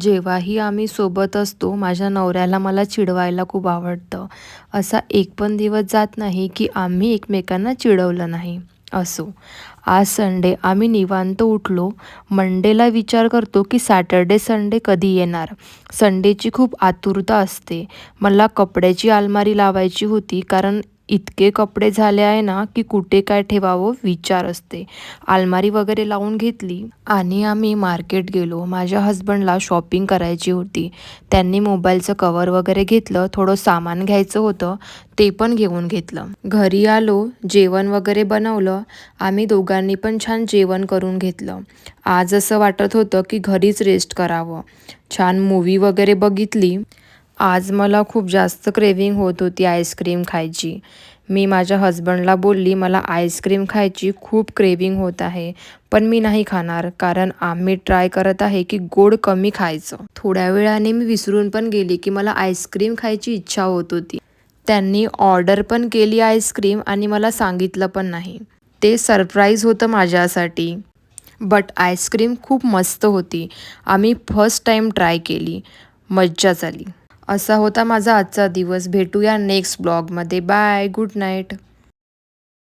जेव्हाही आम्ही सोबत असतो, माझ्या नवऱ्याला मला चिडवायला खूप आवडतं. असा एक पण दिवस जात नाही, की आम्ही एकमेकांना चिडवलं नाही. असो, आज संडे आम्ही निवांत उठलो. मंडेला विचार करतो, की सॅटर्डे, संडे कधी येणार? संडेची खूप आतुरता असते. मला कपड्याची अलमारी लावायची होती, कारण इतके कपडे झाले आहे ना, की कुठे काय ठेवावं विचार असते. अलमारी वगैरे लावून घेतली आणि आम्ही मार्केट गेलो. माझ्या हसबंडला शॉपिंग करायची होती. त्यांनी मोबाईलचं कवर वगैरे घेतलं. थोडं सामान घ्यायचं होतं, ते पण घेऊन घेतलं. घरी आलो, जेवण वगैरे बनवलं. आम्ही दोघांनी पण छान जेवण करून घेतलं. आज असं वाटत होतं, की घरीच रेस्ट करावं. छान मूव्ही वगैरे बघितली. आज मला खूप जास्त क्रेव्हिंग होत होती आईस्क्रीम खायची. मी माझ्या हसबंडला बोलली, "मला आईस्क्रीम खायची खूप क्रेव्हिंग होत आहे, पण मी नाही खाणार, कारण आम्ही ट्राय करत आहे की गोड कमी खायचं." थोड्या वेळाने मी विसरून पण गेली की मला आईस्क्रीम खायची इच्छा होत होती. त्यांनी ऑर्डर पण केली आईस्क्रीम आणि मला सांगितलं पण नाही. ते सरप्राईज होतं माझ्यासाठी. बट आईस्क्रीम खूप मस्त होती. आम्ही फर्स्ट टाईम ट्राय केली. मज्जाच आली. असा होता माझा आजचा दिवस. भेटूया नेक्स्ट ब्लॉगमध्ये. बाय. Good night.